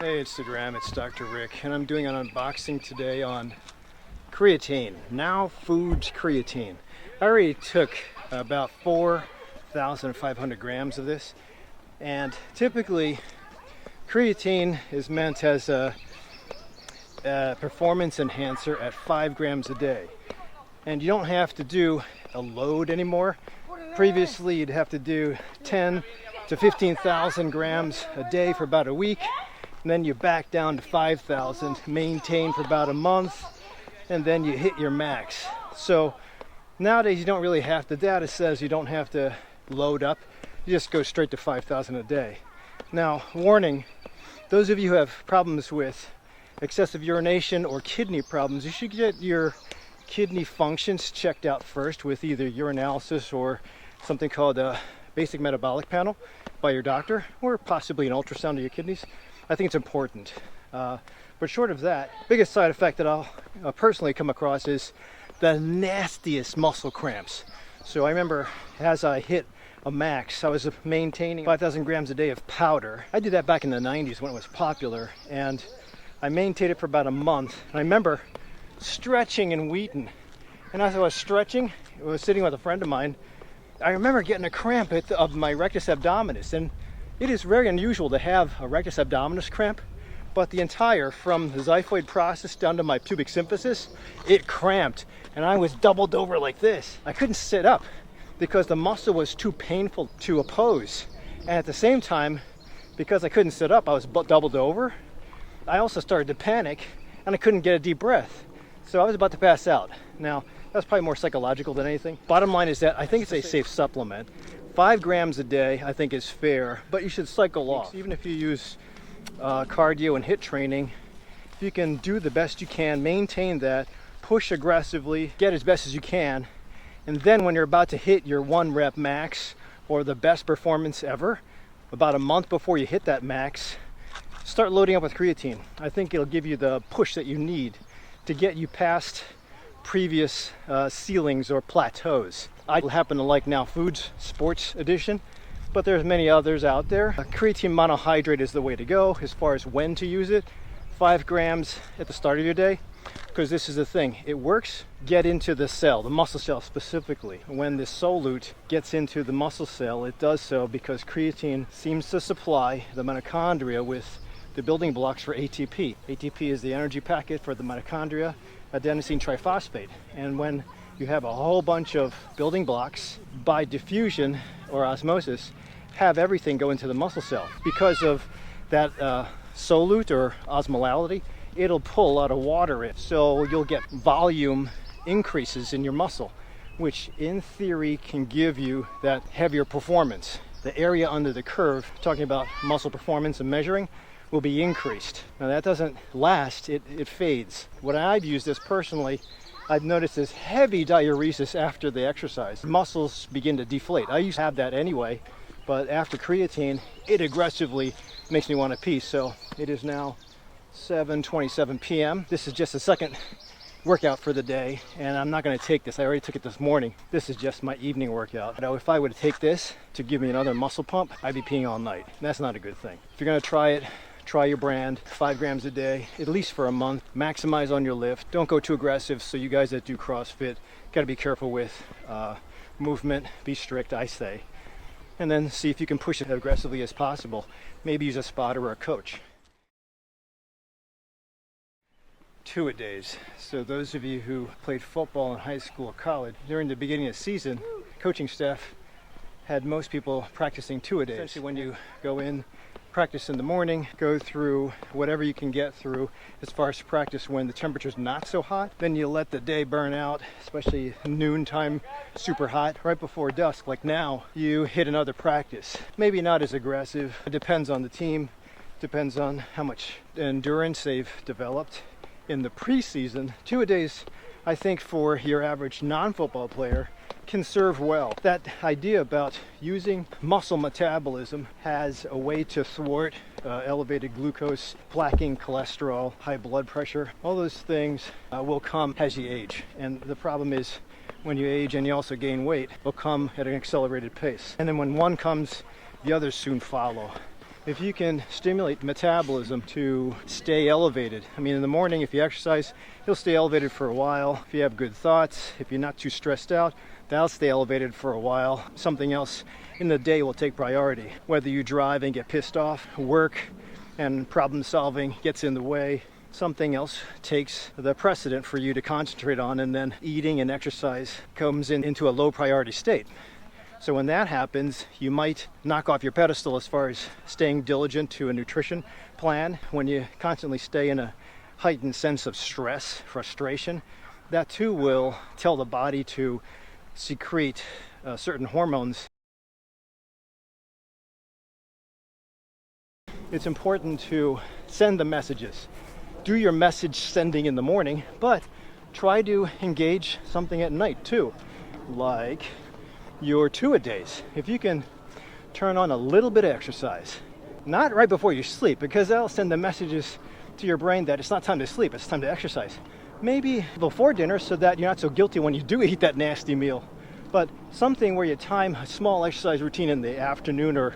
Hey, it's the Dram, it's Dr. Rick, and I'm doing an unboxing today on creatine. Now Foods creatine. I already took about 4,500 grams of this, and typically creatine is meant as a performance enhancer at 5 grams a day. And you don't have to do a load anymore. Previously, you'd have to do 10 to 15,000 grams a day for about a week. And then you back down to 5,000, maintain for about a month, and then you hit your max. So nowadays you don't really have, the data says you don't have to load up, you just go straight to 5,000 a day. Now, warning, those of you who have problems with excessive urination or kidney problems, you should get your kidney functions checked out first with either urinalysis or something called a basic metabolic panel by your doctor, or possibly an ultrasound of your kidneys. I think it's important. But short of that, biggest side effect that I'll personally come across is the nastiest muscle cramps. So I remember as I hit a max, I was maintaining 5,000 grams a day of powder. I did that back in the 90s when it was popular, and I maintained it for about a month. And I remember stretching in Wheaton, and as I was stretching, I was sitting with a friend of mine, I remember getting a cramp of my rectus abdominis, and it is very unusual to have a rectus abdominis cramp, but the entire, from the xiphoid process down to my pubic symphysis, it cramped, and I was doubled over like this. I couldn't sit up because the muscle was too painful to oppose, and at the same time, because I couldn't sit up, I was doubled over. I also started to panic, and I couldn't get a deep breath, so I was about to pass out. Now, that's probably more psychological than anything. Bottom line is that I think it's a safe supplement. 5 grams a day I think is fair, but you should cycle off. Even if you use cardio and HIIT training, if you can do the best you can, maintain that, push aggressively, get as best as you can, and then when you're about to hit your 1 rep max or the best performance ever, about a month before you hit that max, start loading up with creatine. I think it'll give you the push that you need to get you past previous ceilings or plateaus. I happen to like Now Foods Sports Edition, but there's many others out there. Creatine monohydrate is the way to go as far as when to use it. 5 grams at the start of your day, because this is the thing, it works. Get into the cell, the muscle cell specifically. When the solute gets into the muscle cell, it does so because creatine seems to supply the mitochondria with the building blocks for ATP. ATP is the energy packet for the mitochondria, adenosine triphosphate. And when you have a whole bunch of building blocks, by diffusion or osmosis, have everything go into the muscle cell. Because of that solute or osmolality, it'll pull a lot of water in. So you'll get volume increases in your muscle, which in theory can give you that heavier performance. The area under the curve, talking about muscle performance and measuring, will be increased. Now that doesn't last, it fades. When I've used this personally, I've noticed this heavy diuresis after the exercise. Muscles begin to deflate. I used to have that anyway, but after creatine, it aggressively makes me want to pee. So it is now 7:27 p.m. This is just the second workout for the day, and I'm not going to take this. I already took it this morning. This is just my evening workout. Now, if I would take this to give me another muscle pump, I'd be peeing all night. And that's not a good thing. If you're going to try it, try your brand, 5 grams a day, at least for a month. Maximize on your lift. Don't go too aggressive. So you guys that do CrossFit, got to be careful with movement. Be strict, I say. And then see if you can push it as aggressively as possible. Maybe use a spotter or a coach. 2-a-days. So those of you who played football in high school or college, during the beginning of the season, coaching staff had most people practicing 2-a-days. Essentially when you go in, practice in the morning, go through whatever you can get through as far as practice when the temperature's not so hot. Then you let the day burn out, especially noontime, super hot. Right before dusk, like now, you hit another practice. Maybe not as aggressive. It depends on the team, depends on how much endurance they've developed in the preseason. 2-a-days, I think, for your average non-football player can serve well. That idea about using muscle metabolism as a way to thwart elevated glucose, plaquing, cholesterol, high blood pressure, all those things will come as you age. And the problem is when you age and you also gain weight, will come at an accelerated pace. And then when one comes, the others soon follow. if you can stimulate metabolism to stay elevated. I mean, in the morning, if you exercise, you'll stay elevated for a while. If you have good thoughts, if you're not too stressed out, that'll stay elevated for a while. Something else in the day will take priority. Whether you drive and get pissed off, work and problem solving gets in the way, something else takes the precedent for you to concentrate on, and then eating and exercise comes into a low priority state. So when that happens, you might knock off your pedestal as far as staying diligent to a nutrition plan. When you constantly stay in a heightened sense of stress, frustration, that too will tell the body to secrete certain hormones. It's important to send the messages. Do your message sending in the morning, but try to engage something at night too, like your two-a-days. If you can turn on a little bit of exercise, not right before you sleep, because that'll send the messages to your brain that it's not time to sleep, it's time to exercise. Maybe before dinner so that you're not so guilty when you do eat that nasty meal, but something where you time a small exercise routine in the afternoon or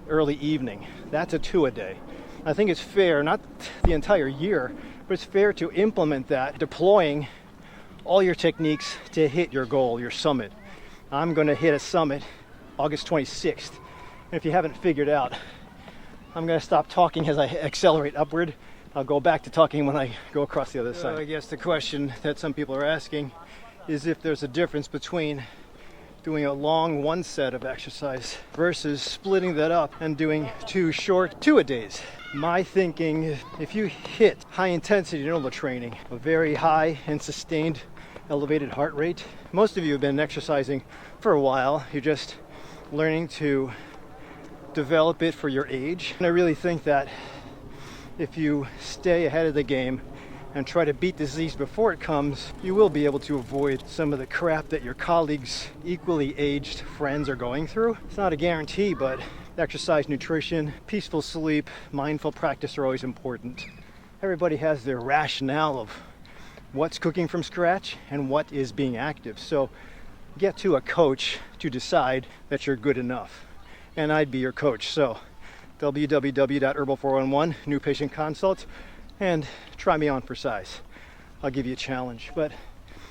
early evening. That's a two-a-day. I think it's fair, not the entire year, but it's fair to implement that, deploying all your techniques to hit your goal, your summit. I'm going to hit a summit August 26th. And if you haven't figured out, I'm going to stop talking as I accelerate upward. I'll go back to talking when I go across the other side. I guess the question that some people are asking is if there's a difference between doing a long one set of exercise versus splitting that up and doing two short two-a-days. My thinking is if you hit high intensity interval training, a very high and sustained elevated heart rate, most of you have been exercising for a while, you're just learning to develop it for your age. And I really think that if you stay ahead of the game and try to beat disease before it comes, you will be able to avoid some of the crap that your colleagues, equally aged friends, are going through. It's not a guarantee, but exercise, nutrition, peaceful sleep, mindful practice are always important. Everybody has their rationale of what's cooking from scratch and what is being active. So get to a coach to decide that you're good enough. And I'd be your coach. So www.herbal411, new patient consult, and try me on for size. I'll give you a challenge. But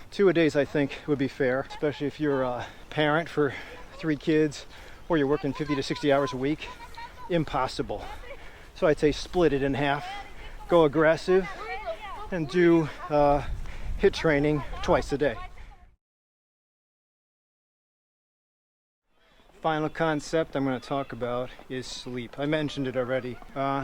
two-a-days I think would be fair, especially if you're a parent for 3 kids or you're working 50 to 60 hours a week. Impossible. So I'd say split it in half, go aggressive, and do HIIT training twice a day. Final concept I'm going to talk about is sleep. I mentioned it already.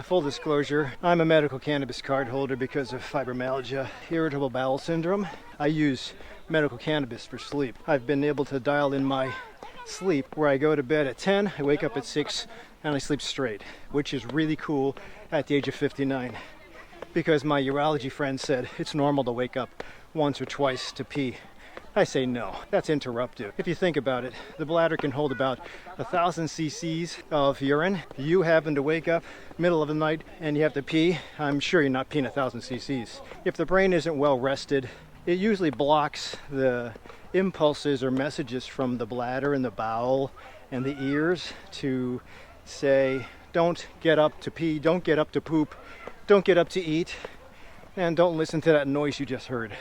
Full disclosure, I'm a medical cannabis card holder because of fibromyalgia, irritable bowel syndrome. I use medical cannabis for sleep. I've been able to dial in my sleep where I go to bed at 10, I wake up at 6, and I sleep straight, which is really cool at the age of 59. Because my urology friend said it's normal to wake up once or twice to pee. I say no, that's interruptive. If you think about it, the bladder can hold about 1,000 cc's of urine. You happen to wake up middle of the night and you have to pee, I'm sure you're not peeing 1,000 cc's. If the brain isn't well rested, it usually blocks the impulses or messages from the bladder and the bowel and the ears to say, don't get up to pee, don't get up to poop, don't get up to eat, and don't listen to that noise you just heard.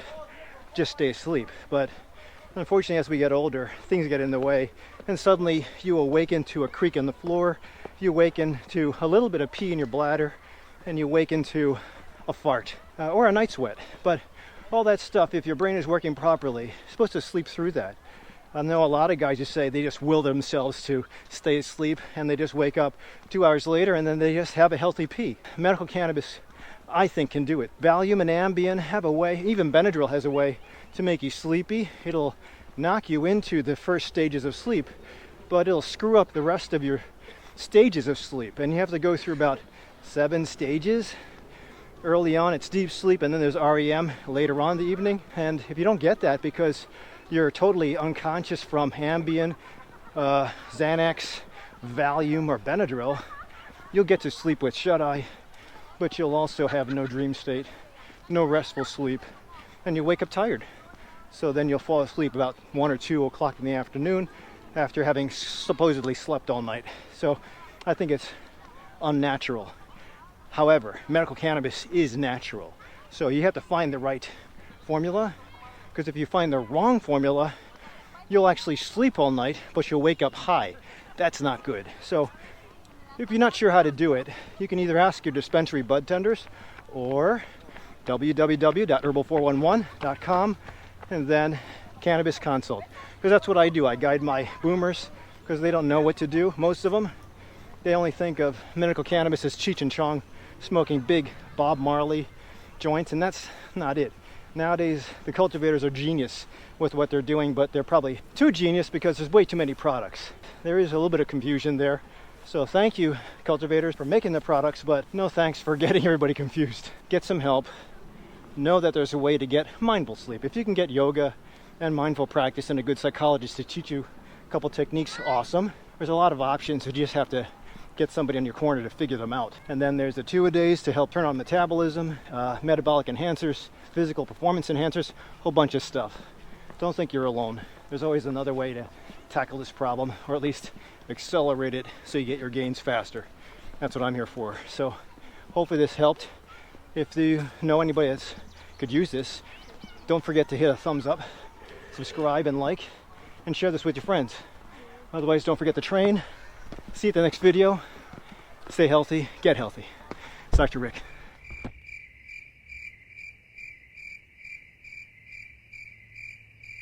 Just stay asleep. But unfortunately, as we get older, things get in the way, and suddenly you awaken to a creak in the floor, you awaken to a little bit of pee in your bladder, and you awaken to a fart or a night sweat. But all that stuff, if your brain is working properly, you're supposed to sleep through that. I know a lot of guys just say they just will themselves to stay asleep, and they just wake up 2 hours later, and then they just have a healthy pee. Medical cannabis, I think, can do it. Valium and Ambien have a way, even Benadryl has a way to make you sleepy. It'll knock you into the first stages of sleep, but it'll screw up the rest of your stages of sleep. And you have to go through about 7 stages. Early on, it's deep sleep, and then there's REM later on in the evening. And if you don't get that because you're totally unconscious from Ambien, Xanax, Valium, or Benadryl, you'll get to sleep with shut-eye, but you'll also have no dream state, no restful sleep, and you wake up tired. So then you'll fall asleep about 1 or 2 o'clock in the afternoon after having supposedly slept all night. So I think it's unnatural. However, medical cannabis is natural. So you have to find the right formula, because if you find the wrong formula, you'll actually sleep all night, but you'll wake up high. That's not good. So if you're not sure how to do it, you can either ask your dispensary bud tenders or www.herbal411.com and then cannabis consult. Because that's what I do. I guide my boomers because they don't know what to do. Most of them, they only think of medical cannabis as Cheech and Chong, smoking big Bob Marley joints, and that's not it. Nowadays, the cultivators are genius with what they're doing, but they're probably too genius because there's way too many products. There is a little bit of confusion there. So thank you, cultivators, for making the products, but no thanks for getting everybody confused. Get some help. Know that there's a way to get mindful sleep. If you can get yoga and mindful practice and a good psychologist to teach you a couple techniques, awesome. There's a lot of options. You just have to get somebody in your corner to figure them out. And then there's the two-a-days to help turn on metabolism, metabolic enhancers, physical performance enhancers, a whole bunch of stuff. Don't think you're alone. There's always another way to tackle this problem, or at least accelerate it so you get your gains faster. That's what I'm here for. So hopefully this helped. If you know anybody that could use this, don't forget to hit a thumbs up, subscribe and like, and share this with your friends. Otherwise, don't forget to train. See you at the next video. Stay healthy, get healthy. It's Dr. Rick.